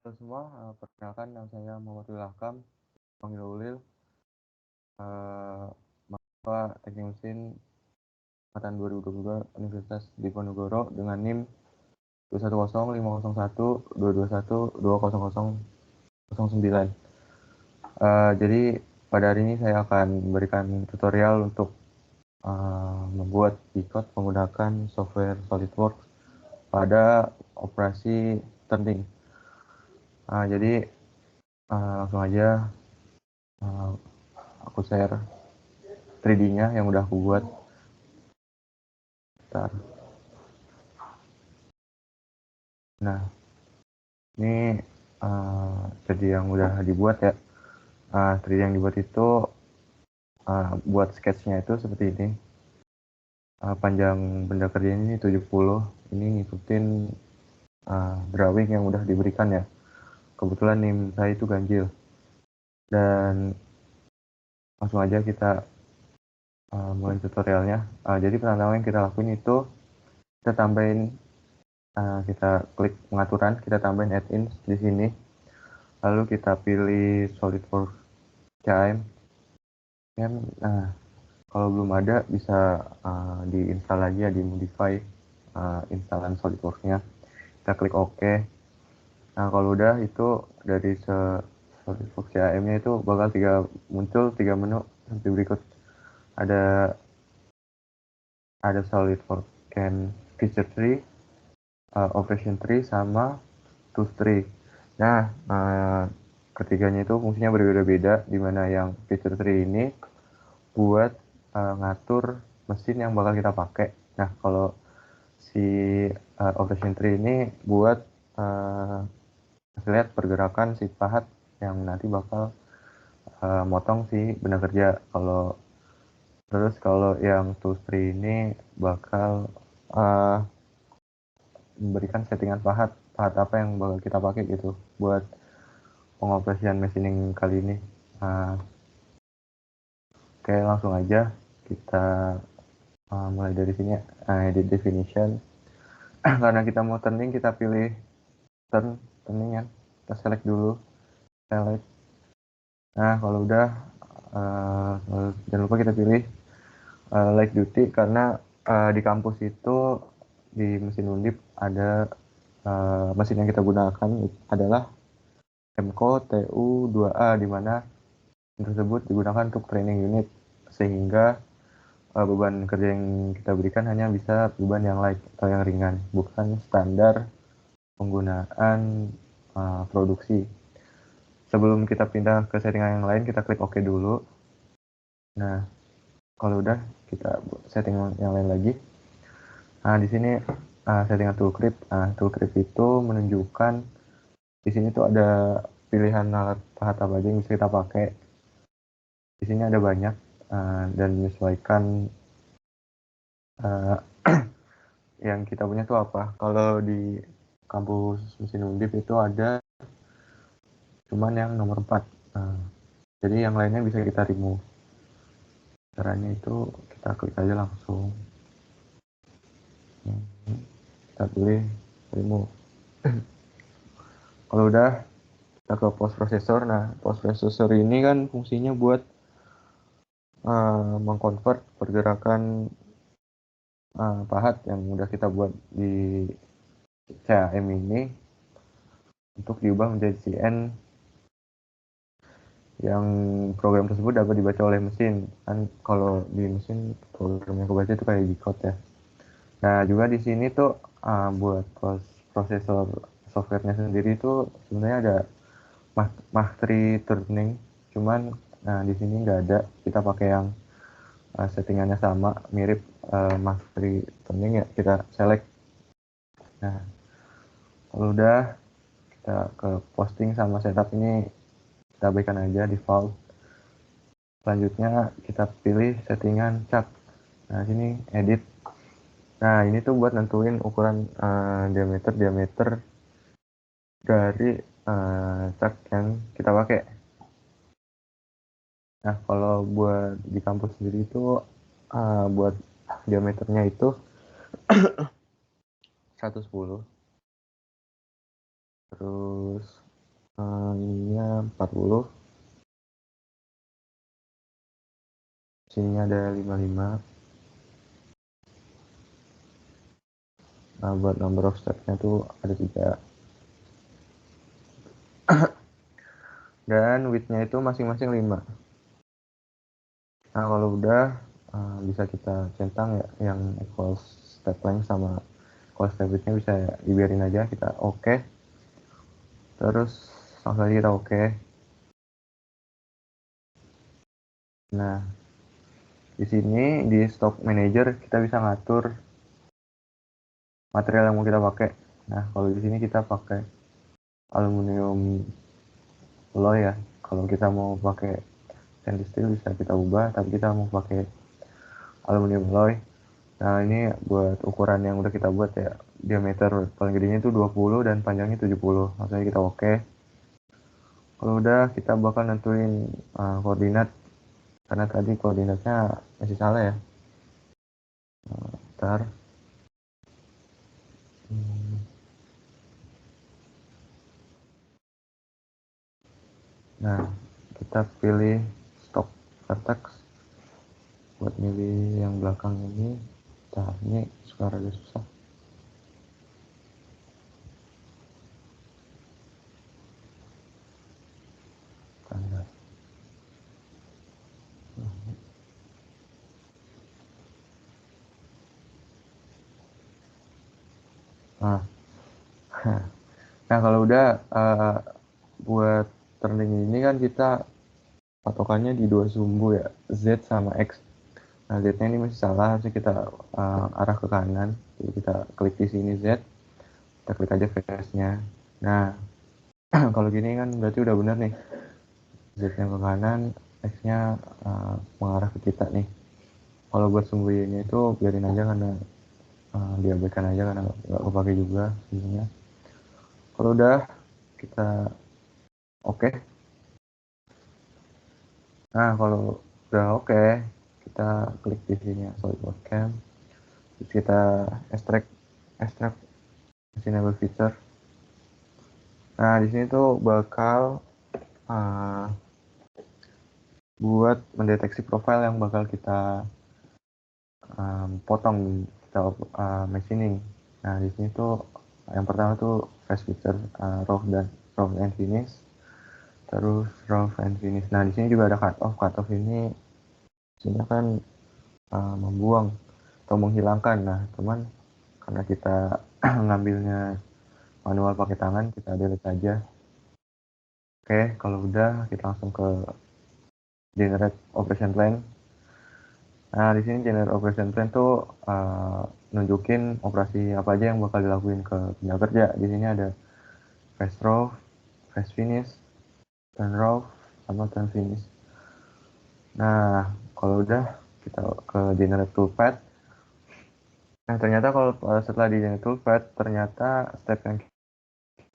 Halo semua, perkenalkan nama saya Muhammad Ulil Hakam, panggil Ulil, mahasiswa Teknik Mesin angkatan 2022 Universitas Diponegoro dengan NIM 210501221221009. Jadi pada hari ini saya akan memberikan tutorial untuk membuat G-code menggunakan software SolidWorks pada operasi turning. Jadi langsung aja aku share 3D-nya yang udah aku buat. Bentar. Nah, ini 3D yang udah dibuat ya. 3D yang dibuat itu buat sketchnya itu seperti ini. Panjang benda kerja ini 70. Ini ngikutin drawing yang udah diberikan ya. Kebetulan NIM saya itu ganjil. Dan langsung aja kita mulai tutorialnya. Jadi pertama yang kita lakuin itu kita tambahin, kita klik pengaturan, kita tambahin add-ins di sini. Lalu kita pilih SolidWorks CAM. Nah, kalau belum ada bisa diinstal lagi ya, dimodify instalan SolidWorks-nya. Kita klik OK. Nah, kalau udah itu dari SolidWorks CAM-nya itu bakal muncul 3 menu seperti berikut. Ada SolidWorks CAM Feature Tree, Operation Tree, sama Tools Tree. Nah, ketiganya itu fungsinya berbeda-beda, di mana yang Feature Tree ini buat ngatur mesin yang bakal kita pakai. Nah, kalau si Operation Tree ini buat lihat pergerakan si pahat yang nanti bakal motong si benda kerja. Kalau yang Tools Tree ini bakal memberikan settingan pahat apa yang bakal kita pakai gitu buat pengoperasian machining kali ini. Oke, langsung aja kita mulai dari sini, edit definition. Karena kita mau turning, kita pilih turning ya. Kita select dulu, select. Nah, kalau udah jangan lupa kita pilih light duty, karena di kampus itu di mesin Undip ada mesin yang kita gunakan adalah MCO TU2A, di mana tersebut digunakan untuk training unit, sehingga beban kerja yang kita berikan hanya bisa beban yang light atau yang ringan, bukan standar penggunaan produksi. Sebelum kita pindah ke settingan yang lain, kita klik OK dulu. Nah, kalau udah, kita setting yang lain lagi. Nah, di sini settingan toolcrip. Toolcrip itu menunjukkan di sini tuh ada pilihan alat pahat apa aja yang bisa kita pakai. Di sini ada banyak dan menyesuaikan yang kita punya tuh apa. Kalau di kampus mesin Undip itu ada cuman yang nomor 4. Jadi yang lainnya bisa kita remove. Caranya itu kita klik aja langsung. Kita pilih remove. Kalau udah, kita ke post processor. Nah, post processor ini kan fungsinya buat mengkonvert pergerakan pahat yang udah kita buat di CAM ini untuk diubah menjadi CN yang program tersebut dapat dibaca oleh mesin. Kan kalau di mesin program yang kebaca itu kayak G-code ya. Nah, juga di sini tuh buat post processor softwarenya sendiri itu sebenarnya ada Mastery Turning, cuman di sini nggak ada. Kita pakai yang settingannya sama, mirip Mastery Turning ya, kita select. Nah, kalau udah, kita ke posting sama setup ini kita abaikan aja default. Selanjutnya kita pilih settingan cat. Nah, sini edit. Nah, ini tuh buat nentuin ukuran diameter dari cat yang kita pakai. Nah, kalau buat di kampus sendiri itu buat diameternya itu 110. Terus ininya 40, sininya ada 55. Nah, buat number of stepnya tuh ada 3. Dan widthnya itu masing-masing 5. Nah, kalau udah bisa kita centang ya, yang equal step length sama equal step widthnya bisa dibiarin aja, kita oke. Terus langsung aja kita oke. Nah, di sini di stock manager kita bisa ngatur material yang mau kita pakai. Nah, kalau di sini kita pakai aluminium alloy ya. Kalau kita mau pakai stainless steel bisa kita ubah, tapi kita mau pakai aluminium alloy. Nah, ini buat ukuran yang udah kita buat ya. Diameter paling gedenya itu 20 dan panjangnya 70. Maksudnya kita oke. Kalau udah, kita bakal nentuin koordinat. Karena tadi koordinatnya masih salah ya. Ntar. Nah, kita pilih stop vertex. Buat milih yang belakang ini. Nah, ini suka rada susah. Nah, nah kalau udah buat turning ini kan kita patokannya di 2 sumbu ya, Z sama X. Nah, Z-nya ini masih salah, harusnya kita arah ke kanan. Jadi kita klik di sini Z, kita klik aja face-nya. Nah, kalau gini kan berarti udah benar nih. Z-nya ke kanan, X-nya mengarah ke kita nih. Kalau buat sumbu ini itu biarin aja karena diabaikan aja karena nggak kepake juga sebenarnya. Kalau udah kita oke. Nah, kalau udah oke, kita klik di sini ya, SolidWorks Cam. Terus kita extract machinable feature. Nah, di sini tuh bakal buat mendeteksi profile yang bakal kita potong, kita machining. Nah, di sini tuh yang pertama tuh face feature, rough and finish. Terus rough and finish. Nah, di sini juga ada cut off. Cut off ini sebenarnya kan membuang atau menghilangkan. Nah, teman, karena kita ngambilnya manual pakai tangan, kita delete aja. Oke, kalau udah kita langsung ke generate operation plan. Nah, di sini generate operation plan tuh nunjukin operasi apa aja yang bakal dilakuin ke benda kerja. Di sini ada face row, face finish, turn row, sama turn finish. Nah, kalau udah kita ke generate toolpath. Nah, ternyata kalau setelah di generate toolpath, ternyata step yang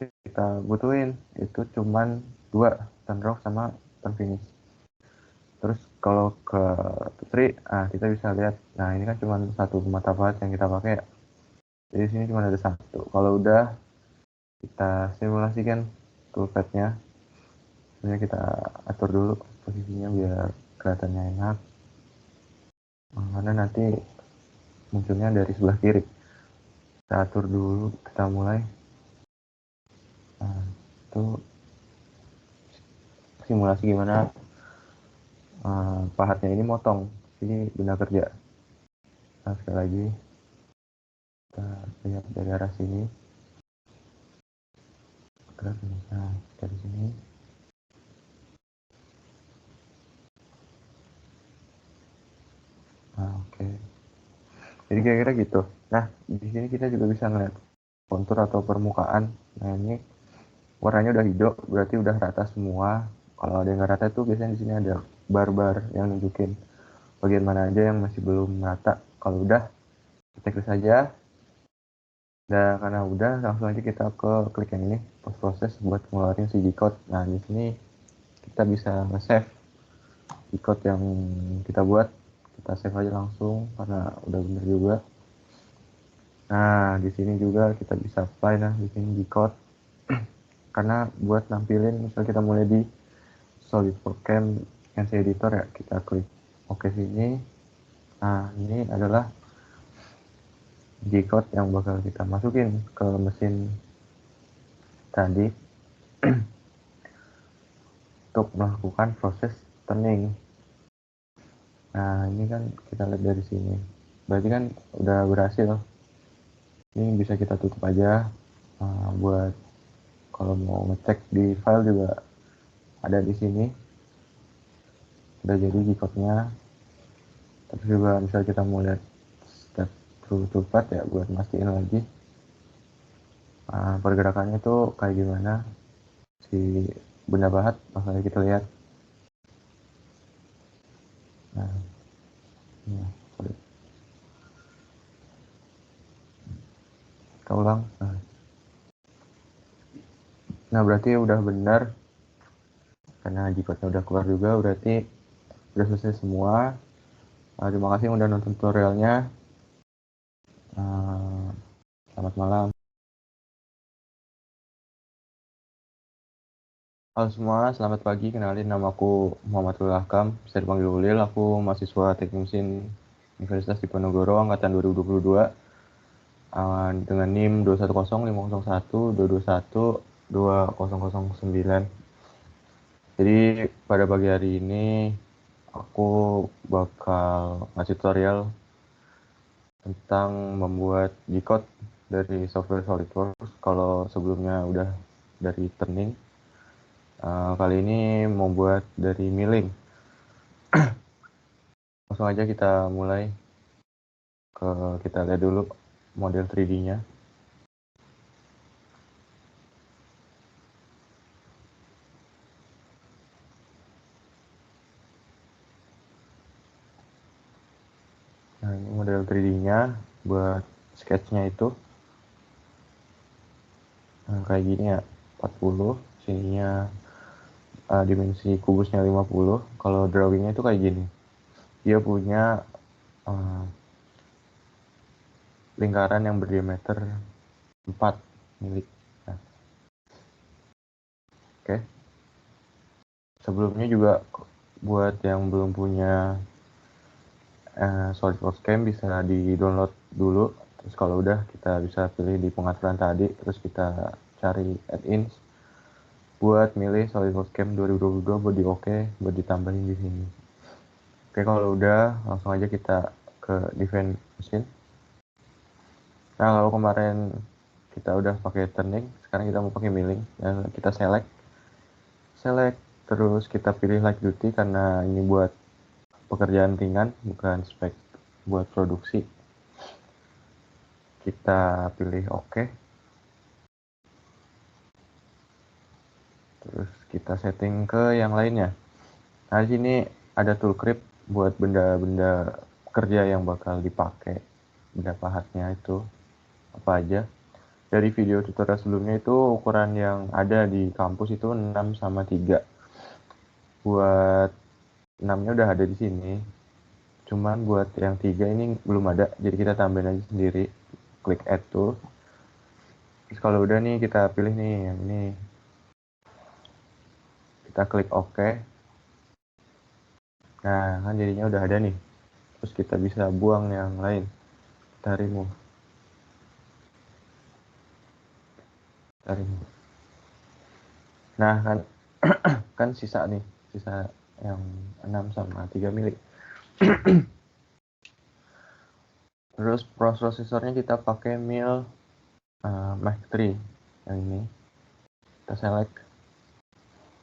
kita butuhin itu cuman 2, turn row sama turn finish. Terus kalau ke Putri, kita bisa lihat, nah ini kan cuma satu mata part yang kita pakai. Jadi sini cuma ada 1. Kalau udah kita simulasikan toolpath-nya, sebenarnya kita atur dulu posisinya biar kelihatannya enak. Karena nanti munculnya dari sebelah kiri. Kita atur dulu, kita mulai. Nah, itu simulasi gimana pahatnya ini motong. Ini benda kerja. Nah, sekali lagi kita lihat dari arah sini. Nah, dari sini. Nah, oke. Jadi kira-kira gitu. Nah, di sini kita juga bisa ngeliat kontur atau permukaan. Nah, ini warnanya udah hijau, berarti udah rata semua. Kalau ada yang nggak rata itu biasanya di sini ada bar-bar yang nunjukin bagian mana aja yang masih belum rata. Kalau udah, kita klik saja. Dan karena udah, langsung aja kita ke klik yang ini, post process buat ngeluarin si G-code. Nah, di sini kita bisa nge-save G-code yang kita buat. Kita save aja langsung karena udah bener juga. Nah, di sini juga kita bisa apply. Nah, di sini G-code. karena buat nampilin misal kita mulai di SolidWorks Cam NC Editor ya, kita klik oke sini. Nah ini adalah G-code yang bakal kita masukin ke mesin tadi untuk melakukan proses turning. Nah ini kan kita lihat dari sini, berarti kan udah berhasil. Ini bisa kita tutup aja. Buat kalau mau ngecek di file juga ada di sini, udah jadi G-code-nya. Terus juga misal kita mau lihat step through to part ya, buat mastiin lagi pergerakannya itu kayak gimana si benda bahat, makanya kita lihat. Nah, ya, kita ulang. Nah berarti udah benar, karena G-code-nya udah keluar juga, berarti udah selesai semua. Terima kasih udah nonton tutorialnya. Selamat malam. Halo semua, selamat pagi. Kenalin, nama aku Muhammad Ulahkam, bisa dipanggil Ulil. Aku mahasiswa Teknik Mesin Universitas Diponegoro angkatan 2022 dengan NIM 2105012212009. Jadi pada pagi hari ini aku bakal ngasih tutorial tentang membuat G-code dari software SolidWorks. Kalau sebelumnya udah dari turning, kali ini membuat dari milling. Langsung aja kita mulai kita lihat dulu model 3D-nya. Nah, ini model 3D-nya buat sketch-nya itu. Nah, kayak gini ya, 40, sininya dimensi kubusnya 50. Kalau drawingnya itu kayak gini. Dia punya lingkaran yang berdiameter 4 mili. Nah, oke. Sebelumnya juga buat yang belum punya SolidWorks Cam bisa di-download dulu. Terus kalau udah kita bisa pilih di pengaturan tadi, terus kita cari add-ins buat milih SolidWorks Cam 2022 buat di oke, buat ditambahin di sini. Oke, kalau udah langsung aja kita ke define mesin. Nah, kalau kemarin kita udah pakai turning, sekarang kita mau pakai milling. Nah, kita select, terus kita pilih light duty karena ini buat pekerjaan ringan, bukan spek buat produksi. Kita pilih oke. Terus kita setting ke yang lainnya. Nah, di sini ada tool grip buat benda-benda kerja yang bakal dipakai. Benda pahatnya itu apa aja. Dari video tutorial sebelumnya itu ukuran yang ada di kampus itu 6:3. Buat 6-nya udah ada di sini. Cuman buat yang 3 ini belum ada, jadi kita tambahin aja sendiri. Klik add tool. Terus kalau udah nih kita pilih nih yang ini. Kita klik OK. Nah, kan jadinya udah ada nih. Terus kita bisa buang yang lain. Kita remove. Nah, kan kan sisa nih. Sisa yang 6/3 mili. Terus prosesornya kita pakai MIL Mach 3 yang ini. Kita select.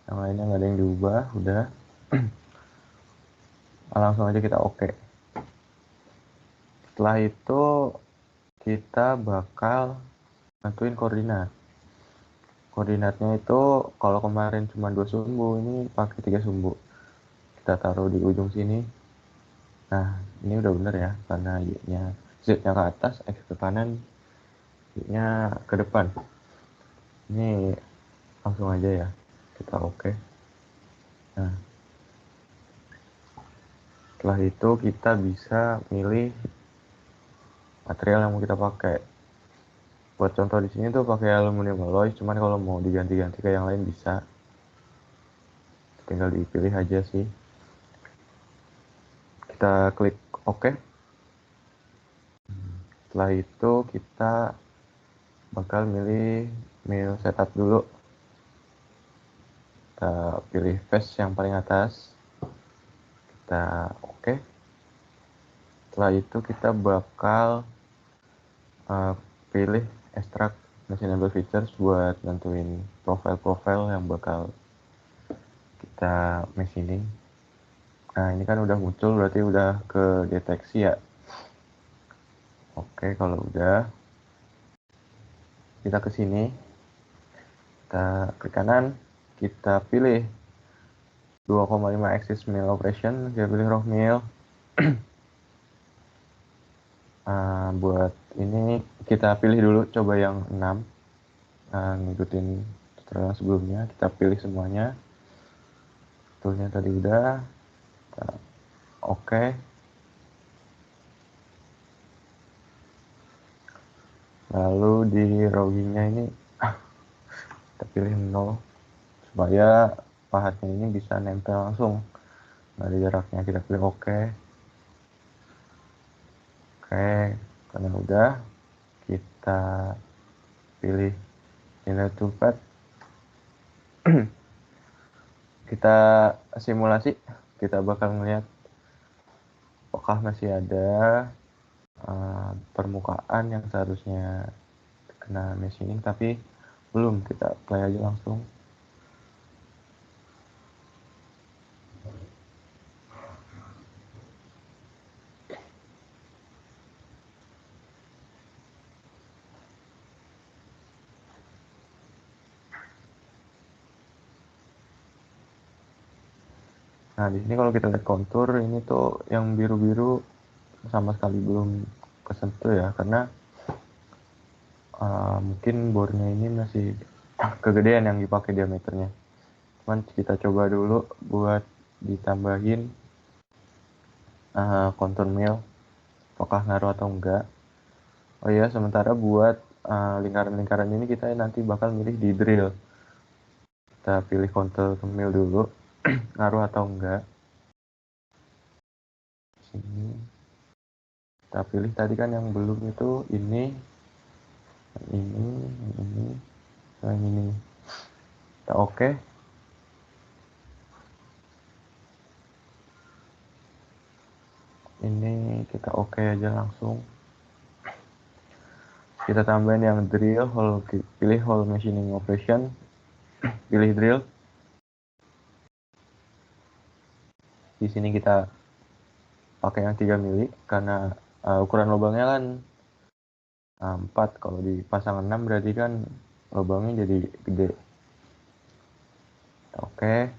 Yang lainnya nggak ada yang diubah, udah. Langsung aja kita oke. Setelah itu kita bakal nentuin koordinat. Koordinatnya itu kalau kemarin cuma 2 sumbu, ini pakai 3 sumbu. Kita taruh di ujung sini. Nah, ini udah bener ya, karena Y-nya Z-nya ke atas, X ke kanan, Y-nya ke depan. Ini langsung aja ya, kita oke. Nah, setelah itu kita bisa milih material yang mau kita pakai. Buat contoh di sini tuh pakai aluminium alloy, cuman kalau mau diganti-ganti ke yang lain bisa. Tinggal dipilih aja sih. Kita klik OK. Setelah itu kita bakal milih mail setup dulu. Kita pilih face yang paling atas. Kita OK. Setelah itu kita bakal pilih extract machinable features buat nentuin profile-profile yang bakal kita machining. Nah, ini kan udah muncul, berarti udah ke deteksi ya. Oke, kalau udah, kita ke sini, kita klik kanan, kita pilih 2,5 axis mill operation, kita pilih raw mill. Buat ini kita pilih dulu, coba yang 6, ngikutin tutorial sebelumnya, kita pilih semuanya. Toolnya tadi udah, oke. Lalu di roughing-nya ini kita pilih 0 supaya pahatnya ini bisa nempel langsung dari jaraknya. Kita pilih oke. Oke, karena udah, kita pilih inner toolpad. Kita simulasi, kita bakal melihat apakah masih ada permukaan yang seharusnya kena machining tapi belum. Kita play aja langsung. Nah, di sini kalau kita lihat kontur ini tuh yang biru-biru sama sekali belum kesentuh ya, karena mungkin bornya ini masih kegedean yang dipakai diameternya. Cuman kita coba dulu buat ditambahin kontur mill, apakah ngaruh atau enggak. Oh iya, sementara buat lingkaran-lingkaran ini kita nanti bakal milih di drill. Kita pilih kontur mill dulu, ngaruh atau enggak. Sini kita pilih tadi kan yang belum itu ini, yang ini. Kita oke. Ini kita oke aja langsung. Kita tambahin yang drill, pilih hole machining operation, pilih drill. Di sini kita pakai yang 3 mili karena ukuran lubangnya kan 4, kalau dipasang 6 berarti kan lubangnya jadi gede. Oke.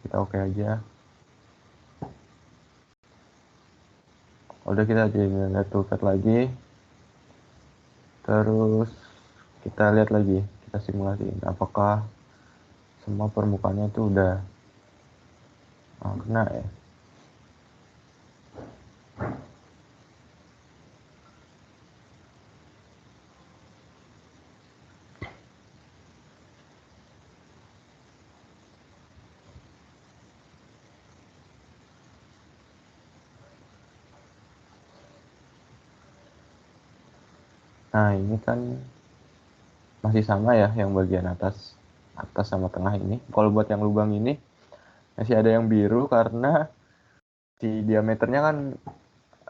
Kita oke aja. Udah, kita jadi lihat toolpad lagi. Terus kita lihat lagi, kita simulasiin apakah semua permukaannya itu udah kena ya. Nah, ini kan masih sama ya yang bagian atas sama tengah ini. Kalau buat yang lubang ini masih ada yang biru karena di diameternya kan,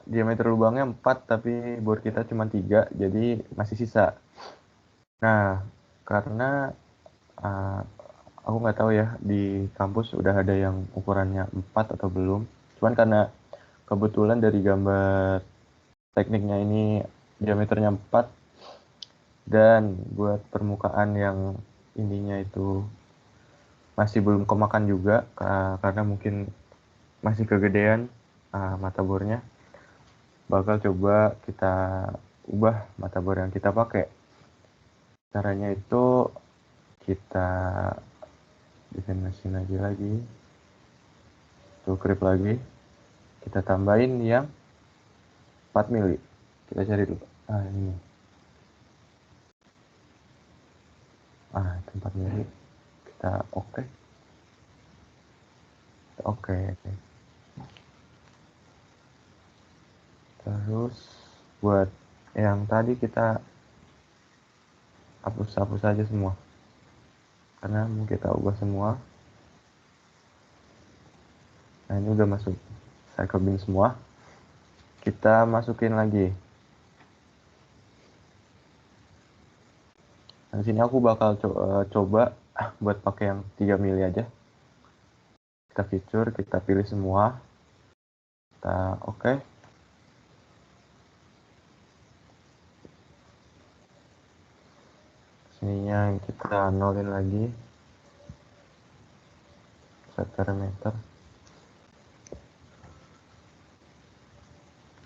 diameter lubangnya 4 tapi bor kita cuma 3, jadi masih sisa. Nah, karena aku nggak tahu ya di kampus udah ada yang ukurannya 4 atau belum. Cuman karena kebetulan dari gambar tekniknya ini diameternya 4, dan buat permukaan yang ininya itu masih belum kemakan juga karena mungkin masih kegedean mata bornya. Bakal coba kita ubah mata bor yang kita pakai. Caranya itu kita desain mesin aja lagi, tool grip lagi, kita tambahin yang 4 mili. Kita cari dulu. Ini. Itu 4 mili. Kita oke. Terus buat yang tadi kita hapus aja semua. Karena mau kita ubah semua. Nah, ini udah masuk cycle bin semua. Kita masukin lagi. Nah, di sini aku bakal coba buat pakai yang 3 mili aja. Kita feature, kita pilih semua. Kita oke. Sininya kita nolin lagi. Set parameter.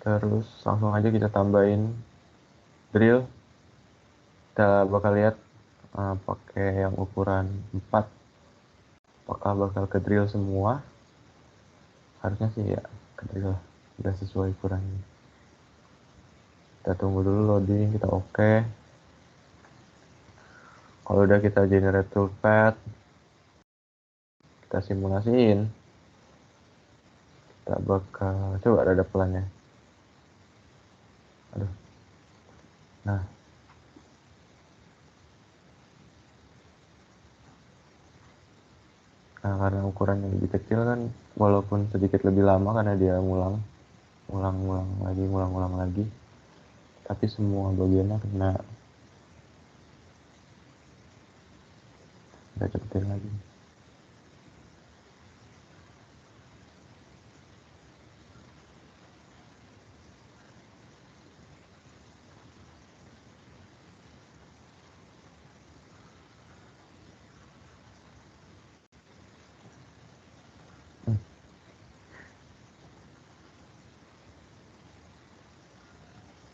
Terus langsung aja kita tambahin drill. Kita bakal lihat pakai yang ukuran 4 apakah bakal ke drill semua. Harusnya sih ya ke drill, udah sesuai ukurannya. Kita tunggu dulu loading, kita oke. Kalau udah kita generate toolpath, kita simulasiin. Kita bakal coba ada pelannya. Nah, karena ukurannya lebih kecil kan, walaupun sedikit lebih lama karena dia ngulang lagi, tapi semua bagiannya kena. Kita cepetin lagi.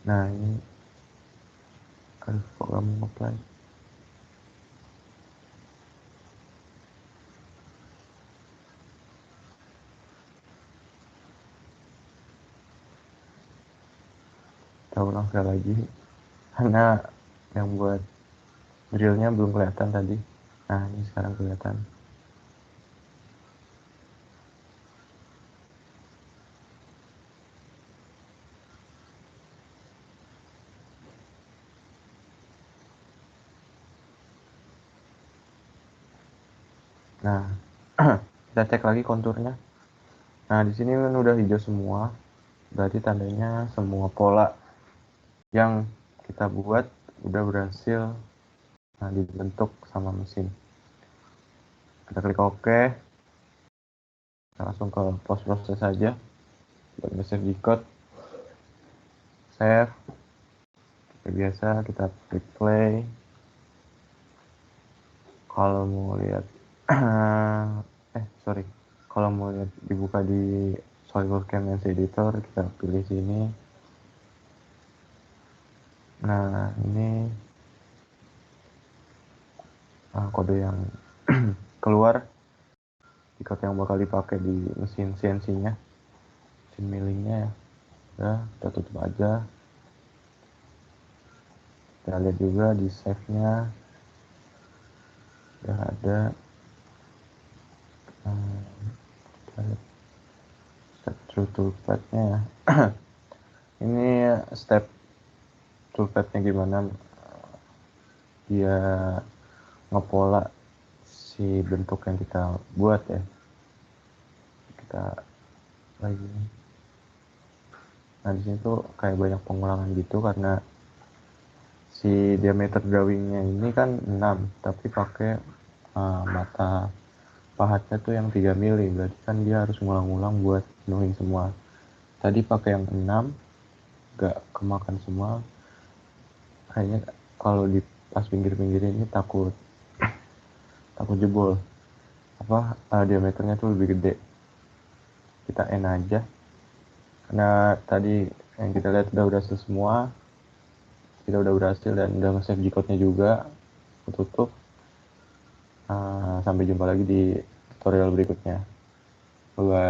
Nah, ini kok gak mau apply. Kita ulang sekali lagi karena yang buat drillnya belum kelihatan tadi. Nah, ini sekarang kelihatan. Nah, kita cek lagi konturnya. Nah, di sini kan udah hijau semua. Berarti tandanya semua pola yang kita buat udah berhasil dibentuk sama mesin. Kita klik OK. Kita langsung ke post process saja. Buat nge-save di code. Save. Seperti biasa kita klik play. Kalau mau lihat kalau mau lihat dibuka di SolidWorks Editor, kita pilih sini. Nah, ini kode yang keluar, kode yang bakal dipakai di mesin CNC-nya, mesin millingnya ya. Udah, kita tutup aja. Kita lihat juga di save-nya udah ada. Kita lihat step through toolpath-nya. Ini step toolpath-nya gimana dia ngepola si bentuk yang kita buat ya. Kita lagi. Nah, di sini tuh kayak banyak pengulangan gitu karena si diameter drawingnya ini kan 6, tapi pakai mata pahatnya tuh yang 3 mili, berarti kan dia harus ngulang-ngulang buat penuhin semua. Tadi pakai yang 6, gak kemakan semua. Kayaknya kalau di pas pinggir-pinggir ini takut jebol. Diameternya tuh lebih gede. Kita N aja. Karena tadi yang kita lihat udah semua. Kita udah berhasil dan udah nge-save G-code-nya juga. Tutup. Sampai jumpa lagi di tutorial berikutnya. Bye-bye.